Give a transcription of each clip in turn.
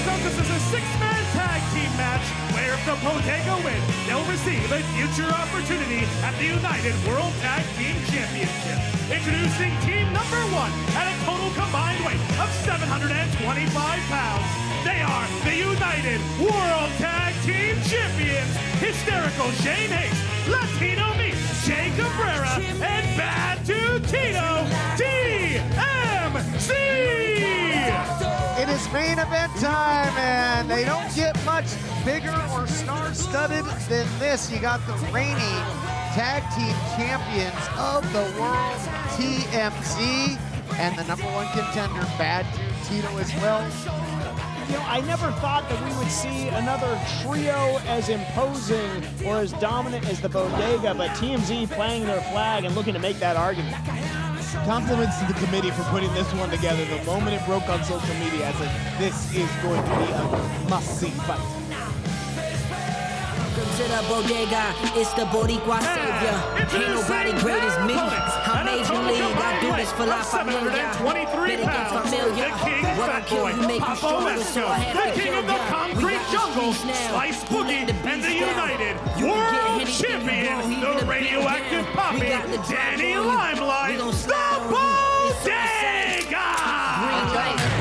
So this is a six-man tag team match where if the Bodega win, they'll receive a future opportunity at the United World Tag Team Championship. Introducing team number one at a total combined weight of 725 pounds. They are the United World Tag Team Champions, Hysterical Shane Haste, Latino Meat, Jay Cabrera, and Bad Dude Tito, TMZ! It is main event time, and they don't get much bigger or star-studded than this. You got the reigning tag team champions of the world, TMZ, and the number one contender, Bad Dude Tito as well. You know, I never thought that we would see another trio as imposing or as dominant as the Bodega, but TMZ playing their flag and looking to make that argument. Compliments to the committee for putting this one together. The moment it broke on social media, I said, this is going to be a must-see fight. To the Bodega, it's the Boricua savior. Ain't nobody great as me. I made you league, I do this for La Familia. Bet against Familia. What I kill, you make you stronger, so I have to kill ya. The concrete jungle, Slice Boogie, and the United World Champion, the radioactive Poppy, Danny Limelight, the Bodega!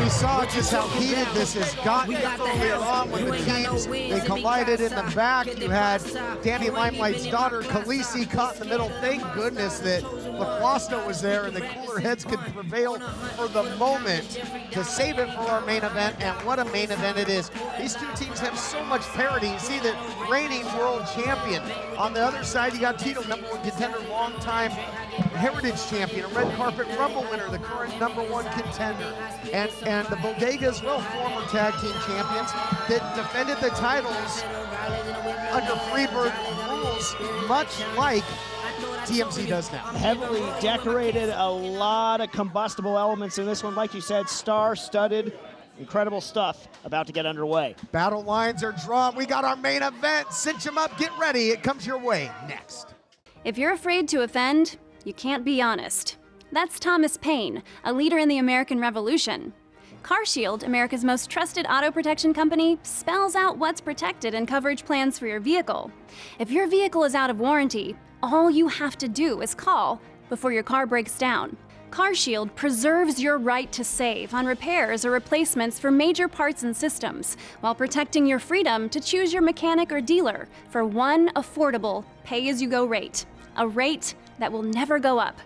We saw just how heated this has gotten earlier on with the teams. They collided in the back. You had Danny Limelight's daughter, Khaleesi, caught in the middle. Thank goodness that LaQuasta was there and the cooler heads could prevail for the moment to save it for our main event. And what a main event it is. These two teams have so much parity. You see the reigning world champion. On the other side, you got Tito, number one contender, longtime Heritage champion, a red carpet rumble winner, the current number one contender. And the Bodega as well, former tag team champions that defended the titles under Freebird rules, much like TMZ does now. Heavily decorated, a lot of combustible elements in this one. Like you said, star-studded, incredible stuff about to get underway. Battle lines are drawn. We got our main event. Cinch them up, get ready. It comes your way next. If you're afraid to offend, you can't be honest. That's Thomas Paine, a leader in the American Revolution. CarShield, America's most trusted auto protection company, spells out what's protected in coverage plans for your vehicle. If your vehicle is out of warranty, all you have to do is call before your car breaks down. CarShield preserves your right to save on repairs or replacements for major parts and systems, while protecting your freedom to choose your mechanic or dealer for one affordable pay-as-you-go rate, a rate that will never go up.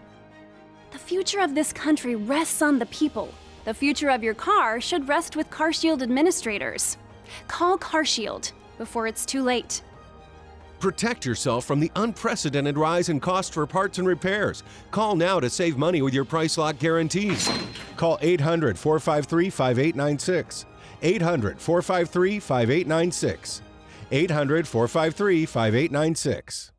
The future of this country rests on the people. The future of your car should rest with CarShield administrators. Call CarShield before it's too late. Protect yourself from the unprecedented rise in cost for parts and repairs. Call now to save money with your price lock guarantees. Call 800-453-5896. 800-453-5896. 800-453-5896.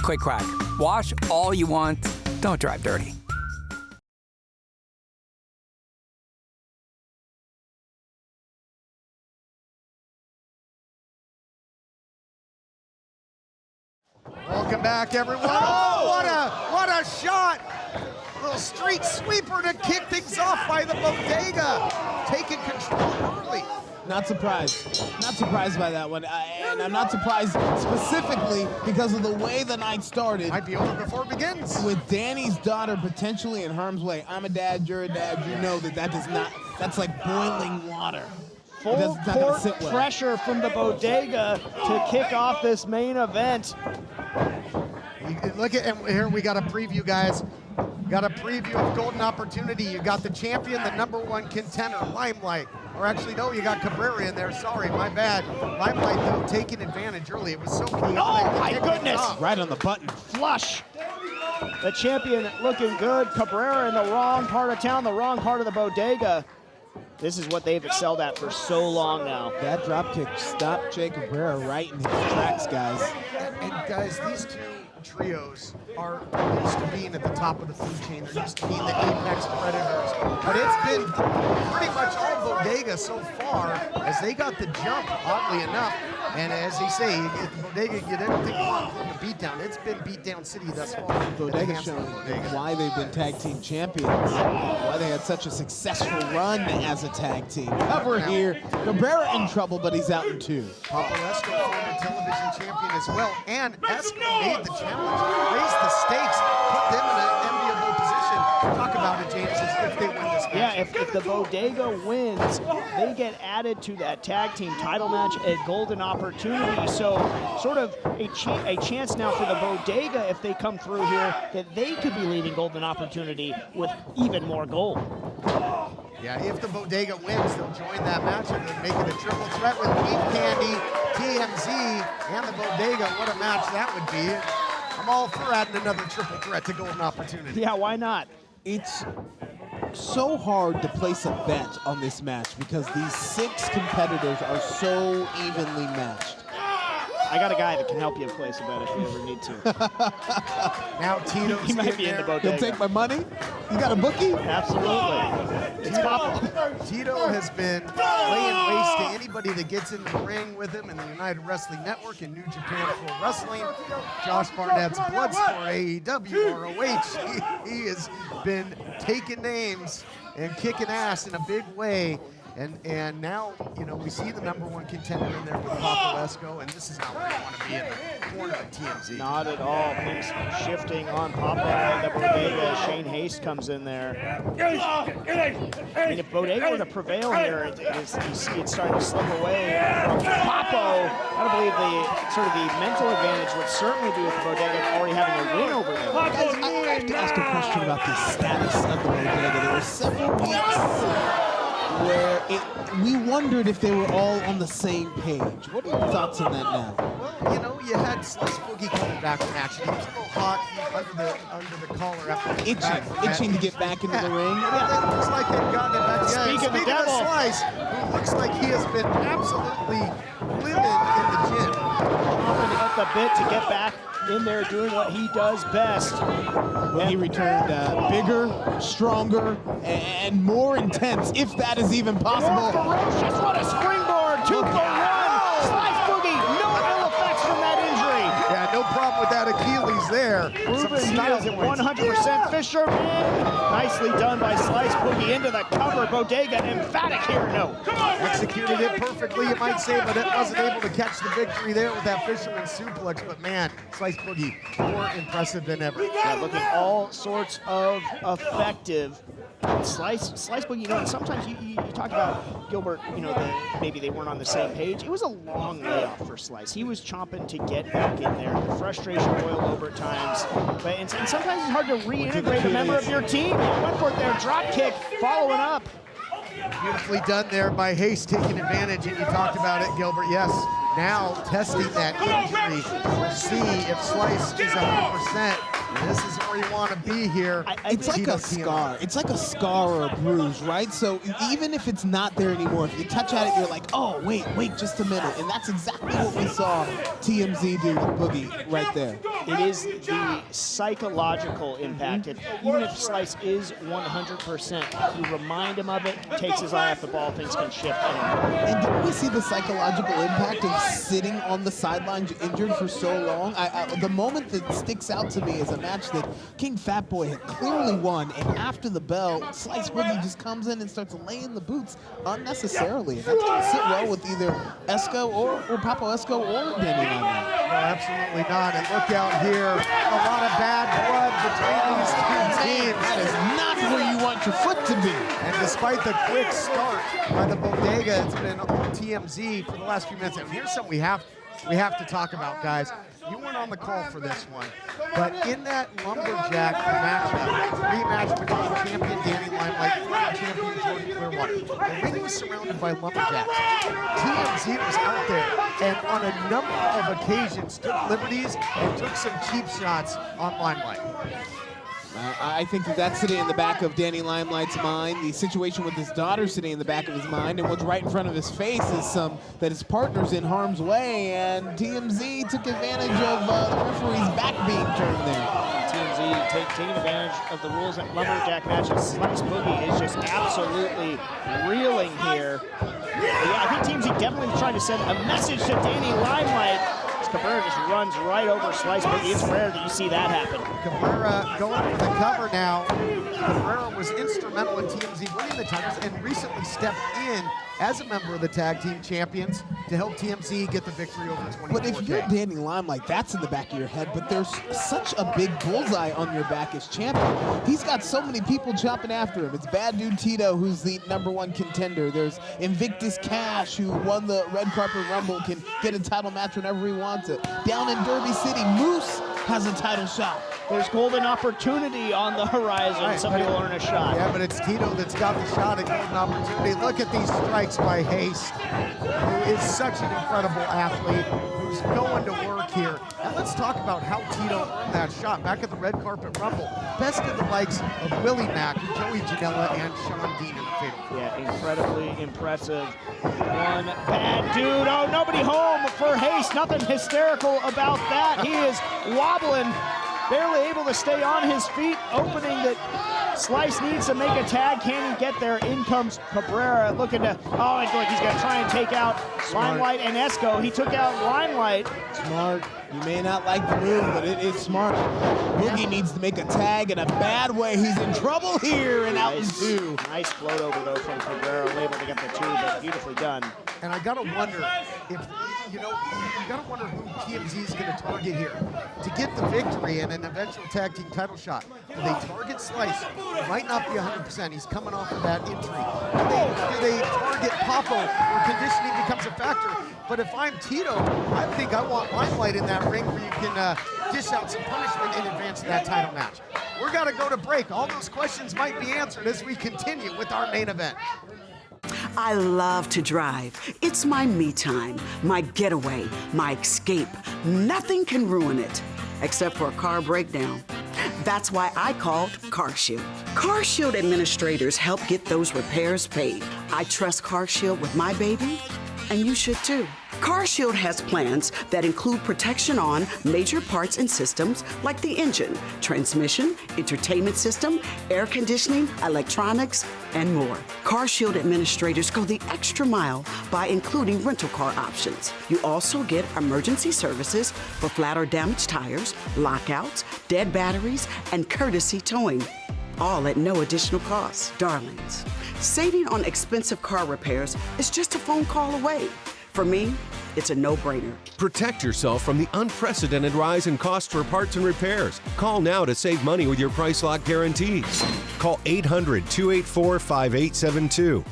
Quick crack. Wash all you want. Don't drive dirty. Welcome back, everyone. Oh, what a shot! A little street sweeper to kick things off by the Bodega. Taking control early. Not surprised. Not surprised by that one. And I'm not surprised specifically because of the way the night started. Might be over before it begins. With Danny's daughter potentially in harm's way. I'm a dad, you're a dad. You know that that does not, that's like boiling water. Full court pressure from the Bodega to kick off this main event. Look at, and here we got a preview, guys. Got a preview of Golden Opportunity. You got the champion, the number one contender, Limelight. Or actually, no, you got Cabrera in there. Sorry, my bad. Limelight, though, taking advantage early. It was so chaotic. Oh, my goodness. Right on the button. Flush. The champion looking good. Cabrera in the wrong part of town, the wrong part of the Bodega. This is what they've excelled at for so long now. That drop kick stopped Jay Cabrera right in his tracks, guys. And guys, these two trios are used to being at the top of the food chain. They're used to being the apex predators. But it's been pretty much all Bodega so far as they got the jump, oddly enough. And as they say, if the Bodega get everything wrong from the beatdown, it's been beatdown city thus far. Bodega showing why they've been tag team champions, why they had such a successful run as a tag team. Cover here, Cabrera in trouble, but he's out in 2. Papa Esco, former television champion as well, and Esco made the challenge, raised the stakes, put them in an enviable position. Talk about it, James, if they win this match. Yeah, if the Bodega wins, they get added to that tag team title match, a golden opportunity. So sort of a chance now for the Bodega, if they come through here, that they could be leaving golden opportunity with even more gold. Yeah, if the Bodega wins, they'll join that match and then make it a triple threat with Meat Candy, TMZ, and the Bodega. What a match that would be. I'm all for adding another triple threat to golden opportunity. Yeah, why not? It's so hard to place a bet on this match because these 6 competitors are so evenly matched. I got a guy that can help you place a bet if you ever need to. Now Tito's He might be in the Bodega. He'll take my money? You got a bookie? Absolutely. It's Papa. Tito has been laying waste to anybody that gets in the ring with him in the United Wrestling Network and New Japan Pro Wrestling. Josh Barnett's Bloodsport, AEW, ROH. He has been taking names and kicking ass in a big way. And now, you know, we see the #1 contender in there with Papa Esco, and this is not where you want to be in the corner of TMZ. Not at all. Things shifting on Papa and the Bodega. Shane Haste comes in there. I mean, if Bodega were to prevail here, it's starting to slip away from Papa. I don't believe the mental advantage would certainly be with the Bodega already having a win over them. Guys, I have to ask a question about the status of the Bodega. There were several weeks where we wondered if they were all on the same page. What are your thoughts on that now? Well, you know, you had Slice Boogie coming back from action. He was a little hot under the collar after Itching to get back into the ring. Yeah, it looks like they've gotten it back. Speaking of the devil. Slice, who looks like he has been absolutely living in the gym. Chomping at the bit to get back in there doing what he does best. When he returned bigger, stronger, and more intense, if that is even possible. More ferocious, what a springboard, 2-for-1. Slice Boogie, no ill effects from that injury. Yeah, no problem with that Achilles there. Proven he is at 100% fisherman. Nicely done by Slice Boogie into the cover. Bodega emphatic here, no. Executed it perfectly, you might say, but it wasn't able to catch the victory there with that fisherman suplex. But man, Slice Boogie, more impressive than ever. Yeah, looking all sorts of effective. Slice Boogie, you know, and sometimes you talk about Gilbert, you know, maybe they weren't on the same page. It was a long layoff for Slice. He was chomping to get back in there. The frustration boiled over at times. But and sometimes it's hard to reintegrate a member of your team. He went for it there, drop kick, following up. Beautifully done there by Haste, taking advantage, and you talked about it, Gilbert. Yes, now testing that injury to see if Slice is 100%. This is where you want to be here. It's like a scar. It's like a scar or a bruise, right? So even if it's not there anymore, if you touch at it, you're like, oh, wait just a minute. And that's exactly what we saw TMZ do with Boogie right there. It is the psychological impact. Even if Slice is 100%, you remind him of it, takes his eye off the ball, things can shift anywhere. And didn't we see the psychological impact of sitting on the sidelines injured for so long? The moment that sticks out to me is a match that King Fat Boy had clearly won, and after the bell, Slice Boogie just comes in and starts laying the boots unnecessarily. And that didn't sit well with either Esco or Papa Esco or Danny Limelight. No, absolutely not. And look out here, a lot of bad blood between these two teams. That is not where you want your foot to be. And despite the quick start by the Bodega, it's been on TMZ for the last few minutes. And here's something we have to talk about, guys. You weren't on the call for this one, but in that lumberjack matchup, rematch between champion Danny Limelight and champion Jordan Clearwater, the ring was surrounded by lumberjacks. TMZ was out there and on a number of occasions took liberties and took some cheap shots on Limelight. I think that's sitting in the back of Danny Limelight's mind. The situation with his daughter sitting in the back of his mind, and what's right in front of his face is that his partner's in harm's way, and TMZ took advantage of the referee's back being turned there. TMZ taking advantage of the rules at lumberjack matches. Slice Boogie is just absolutely reeling here. Yeah, I think TMZ definitely trying to send a message to Danny Limelight. Cabrera just runs right over Slice Boogie. It's rare that you see that happen. Cabrera going for the cover now. Cabrera was instrumental in TMZ winning the titles and recently stepped in as a member of the Tag Team Champions to help TMZ get the victory over 24K. But if you're Danny Limelight, that's in the back of your head, but there's such a big bullseye on your back as champion. He's got so many people chopping after him. It's Bad Dude Tito, who's the #1 contender. There's Invictus Cash, who won the Red Carpet Rumble, can get a title match whenever he wants it. Down in Derby City, Moose has a title shot. There's golden opportunity on the horizon. Right, Some people earn a shot. Yeah, but it's Tito that's got the shot at golden opportunity. Look at these strikes by Haste, who is such an incredible athlete, who's going to work here. And let's talk about how Tito earned that shot back at the Red Carpet Rumble. Best of the likes of Willie Mack, Joey Janela, and Sean Dean in the fatal. Yeah, incredibly impressive. One bad dude. Oh, nobody home for Haste. Nothing hysterical about that. He is wobbling, barely able to stay on his feet. Opening that Slice needs to make a tag. Can he get there? In comes Cabrera looking to, oh, and look, he's going to try and take out Limelight and Esco. He took out Limelight. Smart. You may not like the move, but it is smart. Boogie needs to make a tag in a bad way. He's in trouble here and out in two. Nice float over, though, from Cabrera. Able to get the two, but beautifully done. And I got to wonder if, you got to wonder who TMZ is going to target here to get the victory and an eventual tag team title shot. Do they target Slice? It might not be 100%. He's coming off of that injury. Do they target Papo where conditioning becomes a factor? But if I'm Tito, I think I want Limelight in that ring where you can dish out some punishment in advance of that title match. We're going to go to break. All those questions might be answered as we continue with our main event. I love to drive. It's my me time, my getaway, my escape. Nothing can ruin it, except for a car breakdown. That's why I called CarShield. CarShield administrators help get those repairs paid. I trust CarShield with my baby, and you should too. CarShield has plans that include protection on major parts and systems like the engine, transmission, entertainment system, air conditioning, electronics, and more. CarShield administrators go the extra mile by including rental car options. You also get emergency services for flat or damaged tires, lockouts, dead batteries, and courtesy towing. All at no additional cost. Darlings, saving on expensive car repairs is just a phone call away. For me, it's a no-brainer. Protect yourself from the unprecedented rise in cost for parts and repairs. Call now to save money with your price lock guarantees. Call 800-284-5872.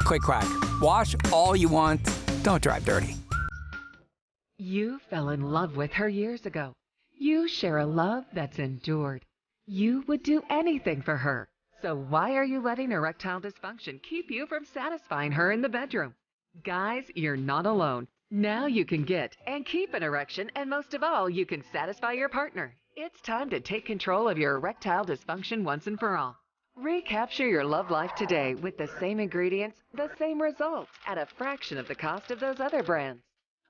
Quick crack. Wash all you want. Don't drive dirty. You fell in love with her years ago. You share a love that's endured. You would do anything for her. So why are you letting erectile dysfunction keep you from satisfying her in the bedroom? Guys, you're not alone. Now you can get and keep an erection, and most of all, you can satisfy your partner. It's time to take control of your erectile dysfunction once and for all. Recapture your love life today with the same ingredients, the same results, at a fraction of the cost of those other brands.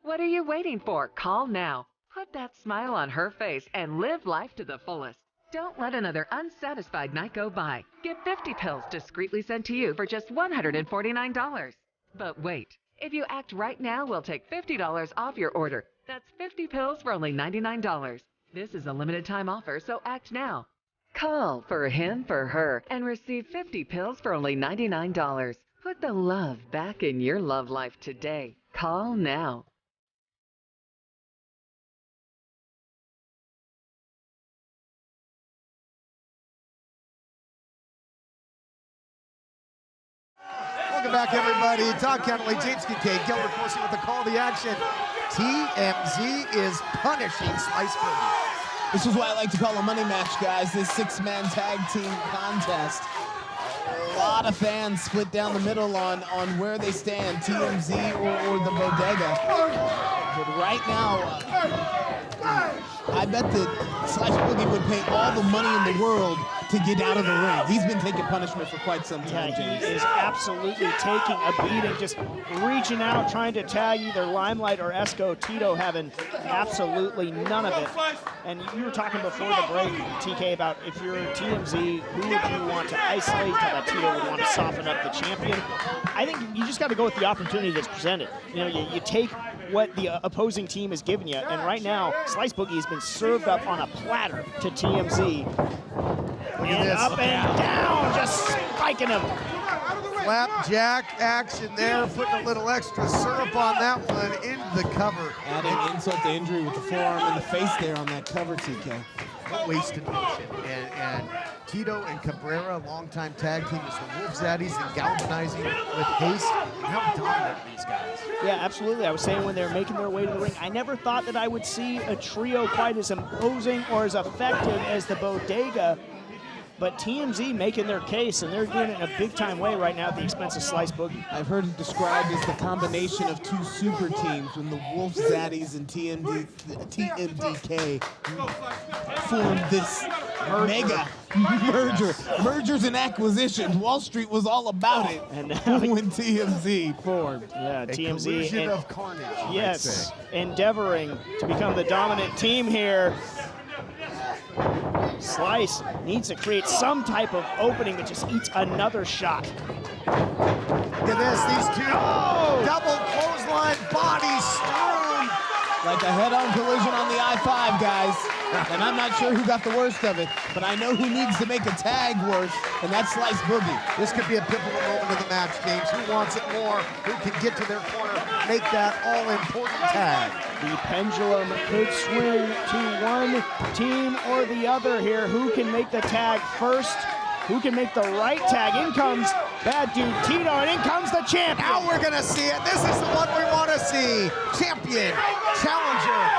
What are you waiting for? Call now. Put that smile on her face and live life to the fullest. Don't let another unsatisfied night go by. Get 50 pills discreetly sent to you for just $149. But wait, if you act right now, we'll take $50 off your order. That's 50 pills for only $99. This is a limited time offer, so act now. Call for him, for her, and receive 50 pills for only $99. Put the love back in your love life today. Call now. Welcome back, everybody. Todd Kennelly, James Kincaid, Gilbert Corsi with the call of the action. TMZ is punishing Slice Boogie. This is why I like to call a money match, guys. This 6-man tag team contest. A lot of fans split down the middle on where they stand, TMZ or the Bodega. But right now, I bet that Slice Boogie would pay all the money in the world to get out of the ring. He's been taking punishment for quite some time, James. He is absolutely taking a beating, just reaching out, trying to tag either Limelight or Esco. Tito having absolutely none of it. And you were talking before the break, TK, about if you're TMZ, who would you want to isolate? That Tito would want to soften up the champion. I think you just got to go with the opportunity that's presented. You know, you take what the opposing team has given you, and right now, Slice Boogie has been served up on a platter to TMZ. And up and down, just spiking him. Flapjack action there, putting a little extra syrup on that one into the cover. Adding insult to injury with the forearm in the face there on that cover, TK. What wasted motion. And Tito and Cabrera, longtime tag team, is the Wolf Zaddies and galvanizing with haste. How dominant are these guys? Yeah, absolutely. I was saying when they were making their way to the ring, I never thought that I would see a trio quite as imposing or as effective as the Bodega. But TMZ making their case, and they're doing it in a big-time way right now at the expense of Slice Boogie. I've heard it described as the combination of two super teams when the Wolf Zaddies and TMDK formed this mega merger. Mergers and acquisitions. Wall Street was all about it and when TMZ formed. Yeah, TMZ. Collusion of carnage. Yes, endeavoring to become the dominant team here. Slice needs to create some type of opening that just eats another shot. Look at this, these two double clothesline bodies strewn. Like a head-on collision on the I-5, guys. And I'm not sure who got the worst of it, but I know who needs to make a tag worse, and that's Slice Boogie. This could be a pivotal moment of the match, James. Who wants it more? Who can get to their corner, make that all-important tag? The pendulum could swing to one team or the other here. Who can make the tag first? Who can make the right tag? In comes Bad Dude Tito, and in comes the champion. Now we're gonna see it. This is the one we want to see. Champion, challenger,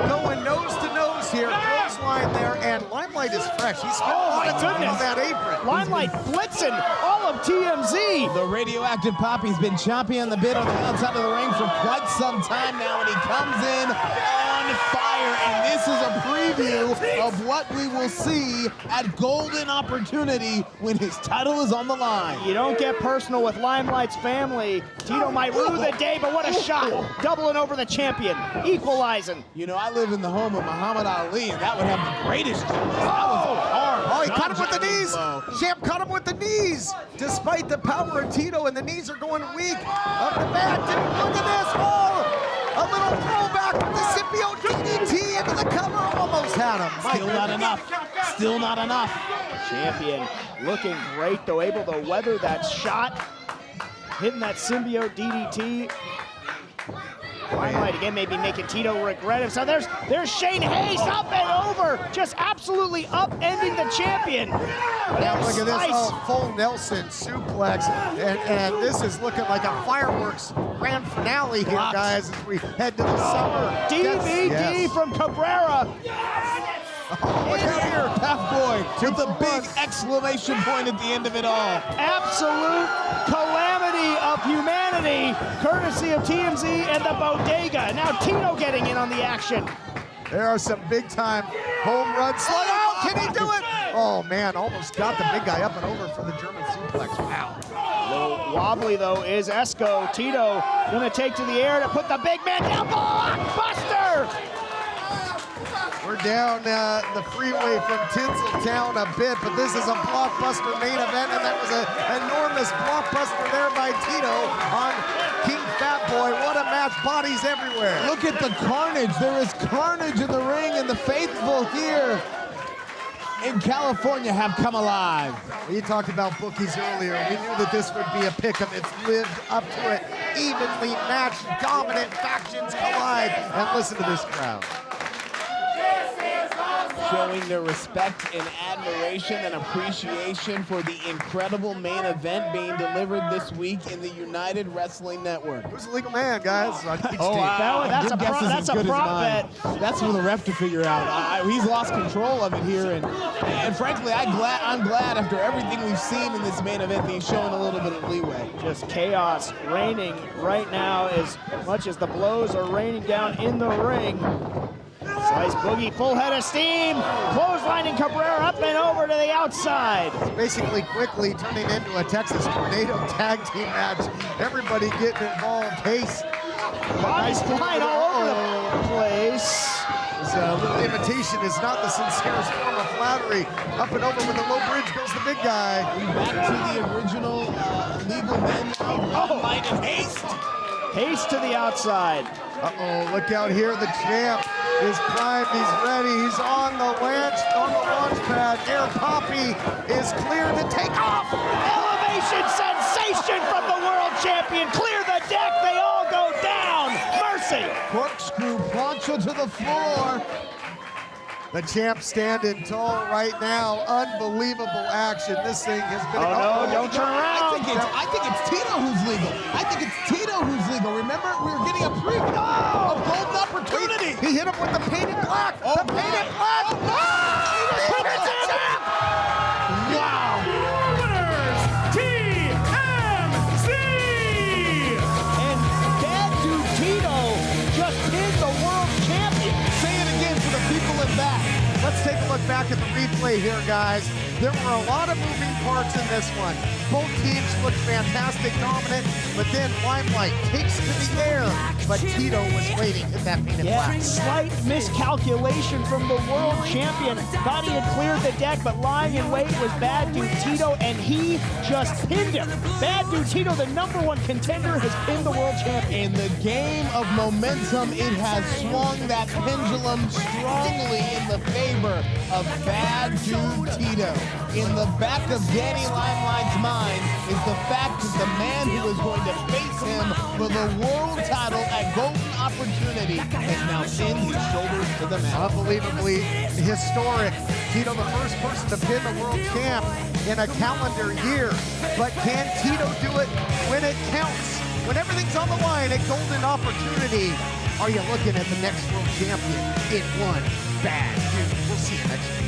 going nose to nose here. Clothesline there, and Limelight is fresh. He's spent a lot of time on that apron. Limelight blitzing all of TMZ. The radioactive Poppy's been choppy on the bit on the outside of the ring for quite some time now, and he comes in on fire, and this is a preview of what we will see at Golden Opportunity when his title is on the line. You don't get personal with Limelight's family. Tito might rue the day, but what a shot. Doubling over the champion, equalizing. You know, I live in the home of Muhammad Ali, and that would have the greatest chance. That was hard. Oh, he caught him with the knees. Champ caught him with the knees. Despite the power of Tito, and the knees are going weak. Up the back, look at this. Oh, a little throwback with the symbiote DDT into the cover. Almost had him. Still not enough. Still not enough. Champion looking great, though, able to weather that shot. Hitting that symbiote DDT. Limelight again, maybe making Tito regret it. So there's Shane Hayes up and over, just absolutely upending the champion. Now look at this, full Nelson suplex, and this is looking like a fireworks grand finale here, guys, as we head to the summer. DVD from Cabrera. Look out here, Tough Boy with the big exclamation point at the end of it all. Absolute calamity of humanity, courtesy of TMZ and the Bodega. Now Tito getting in on the action. There are some big-time home runs. Slow out, can he do it? Oh, man, almost got the big guy up and over for the German suplex. Wow. A little wobbly, though, is Esco. Tito gonna take to the air to put the big man down. Blockbuster! We're down the freeway from Tinseltown a bit, but this is a blockbuster main event, and that was an enormous blockbuster there by Tito on King Fat Boy. What a match, bodies everywhere. Look at the carnage. There is carnage in the ring, and the faithful here in California have come alive. We talked about bookies earlier. We knew that this would be a pick'em. It's lived up to it. Evenly matched, dominant factions collide. And listen to this crowd. showing their respect and admiration and appreciation for the incredible main event being delivered this week in the United Wrestling Network. Who's the legal man, guys? On each team. That's a prop bet. That's for the ref to figure out. He's lost control of it here, and frankly, I'm glad after everything we've seen in this main event that he's showing a little bit of leeway. Just chaos reigning right now as much as the blows are raining down in the ring. Slice Boogie, full head of steam, clotheslining Cabrera up and over to the outside. It's basically quickly turning into a Texas Tornado tag team match. Everybody getting involved. Pace. Bodies flying all over the place. This little imitation is not the sincerest form of flattery. Up and over with the low bridge goes the big guy. Back to the original legal men now. Light and haste. Haste to the outside. Uh-oh, look out here. The champ is primed. He's ready. He's on the launch pad. Air Poppy is clear to take off. Elevation sensation from the world champion. Clear the deck. They all go down. Mercy. Corkscrew plancha to the floor. The champ standing tall right now. Unbelievable action. This thing has been... Oh, no, don't turn around. I think it's Tito who's legal. I think it's Tito who's legal. Remember, we were getting a preview of golden opportunity. He hit him with the painted black. The painted black. Wow. Winners, TMZ! And Bad Dude Tito just pinned the world champion. Say it again for the people in back. Let's take a look back at the replay here, guys. There were a lot of moving parts in this one. Both teams looked fantastic, dominant, but then Limelight takes to the air, but Tito was waiting in that painted black. Slight miscalculation from the world champion. Thought he had cleared the deck, but lying in wait was Bad Dude Tito, and he just pinned him. Bad Dude Tito, the #1 contender, has pinned the world champion. In the game of momentum, it has swung that pendulum strongly in the favor of Bad Dude Tito. In the back of Danny Limelight's mind is the fact that the man who is going to face him for the world title at Golden Opportunity has now pinned his shoulders to the mat. Unbelievably historic. Tito, the first person to pin the world champ in a calendar year. But can Tito do it when it counts? When everything's on the line at Golden Opportunity, are you looking at the next world champion in one bad dude? We'll see you next week.